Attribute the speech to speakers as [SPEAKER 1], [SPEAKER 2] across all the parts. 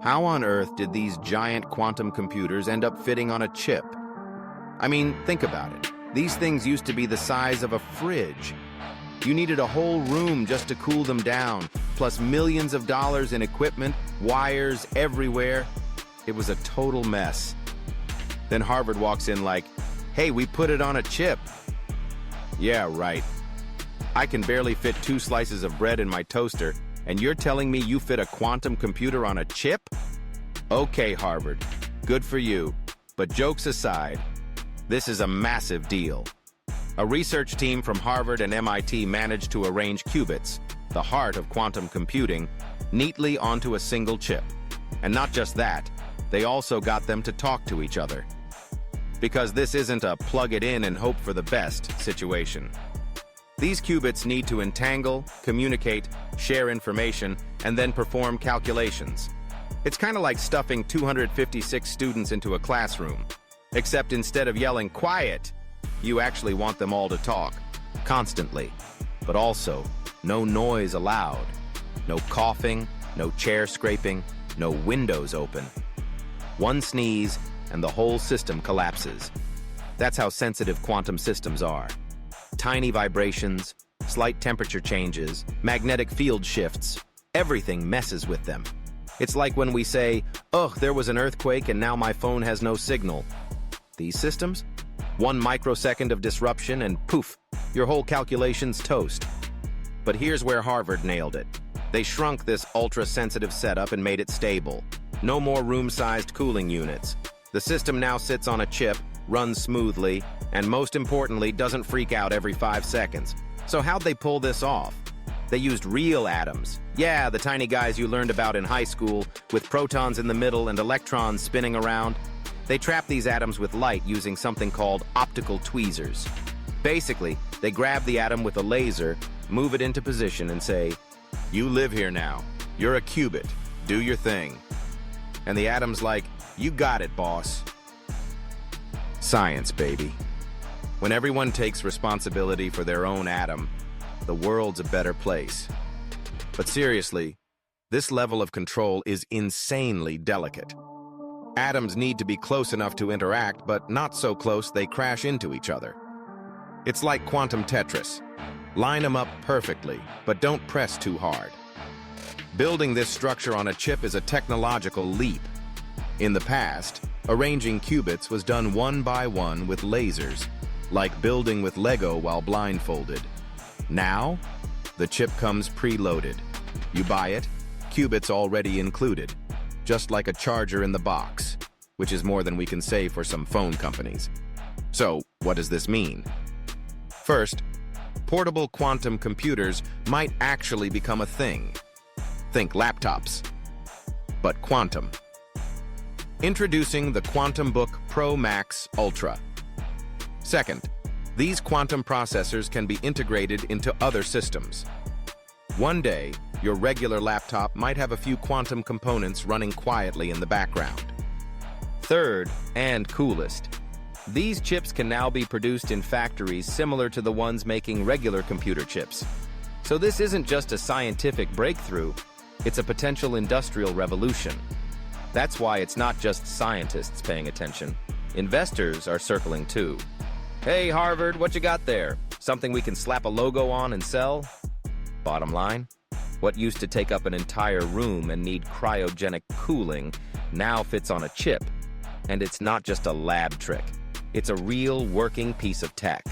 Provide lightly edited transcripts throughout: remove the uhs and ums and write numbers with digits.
[SPEAKER 1] How on earth did these giant quantum computers end up fitting on a chip? I mean, think about it. These things used to be the size of a fridge. You needed a whole room just to cool them down, plus millions of dollars in equipment, wires everywhere. It was a total mess. Then Harvard walks in like, "Hey, we put it on a chip." Yeah, right. I can barely fit 2 slices of bread in my toaster, and you're telling me you fit a quantum computer on a chip? Okay, Harvard, good for you. But jokes aside, this is a massive deal. A research team from Harvard and MIT managed to arrange qubits, the heart of quantum computing, neatly onto a single chip. And not just that, they also got them to talk to each other. Because this isn't a plug it in and hope for the best situation. These qubits need to entangle, communicate, share information, and then perform calculations. It's kind of like stuffing 256 students into a classroom, except instead of yelling "quiet," you actually want them all to talk, constantly. But also, no noise allowed. No coughing, no chair scraping, no windows open. One sneeze, and the whole system collapses. That's how sensitive quantum systems are. Tiny vibrations, slight temperature changes, magnetic field shifts, everything messes with them. It's like when we say, "Ugh, there was an earthquake and now my phone has no signal." These systems? 1 microsecond of disruption and poof, your whole calculation's toast. But here's where Harvard nailed it. They shrunk this ultra-sensitive setup and made it stable. No more room-sized cooling units. The system now sits on a chip, runs smoothly, and most importantly, doesn't freak out every 5 seconds. So how'd they pull this off? They used real atoms. Yeah, the tiny guys you learned about in high school, with protons in the middle and electrons spinning around. They trap these atoms with light using something called optical tweezers. Basically, they grab the atom with a laser, move it into position, and say, "You live here now. You're a qubit. Do your thing." And the atom's like, "You got it, boss." Science, baby. When everyone takes responsibility for their own atom, the world's a better place. But seriously, this level of control is insanely delicate. Atoms need to be close enough to interact, but not so close they crash into each other. It's like quantum Tetris. Line them up perfectly, but don't press too hard. Building this structure on a chip is a technological leap. In the past, arranging qubits was done one by one with lasers, like building with Lego while blindfolded. Now, the chip comes preloaded. You buy it, qubits already included, just like a charger in the box, which is more than we can say for some phone companies. So, what does this mean? First, portable quantum computers might actually become a thing. Think laptops, but quantum. Introducing the QuantumBook Pro Max Ultra. Second, these quantum processors can be integrated into other systems. One day, your regular laptop might have a few quantum components running quietly in the background. Third, and coolest, these chips can now be produced in factories similar to the ones making regular computer chips. So this isn't just a scientific breakthrough, it's a potential industrial revolution. That's why it's not just scientists paying attention. Investors are circling too. Hey, Harvard, what you got there? Something we can slap a logo on and sell? Bottom line, what used to take up an entire room and need cryogenic cooling now fits on a chip. And it's not just a lab trick. It's a real working piece of tech.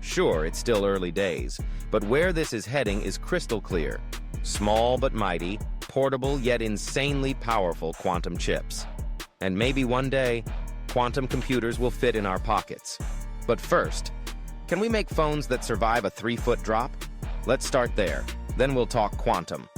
[SPEAKER 1] Sure, it's still early days, but where this is heading is crystal clear. Small but mighty, portable yet insanely powerful quantum chips. And maybe one day, quantum computers will fit in our pockets. But first, can we make phones that survive a 3-foot drop? Let's start there, then we'll talk quantum.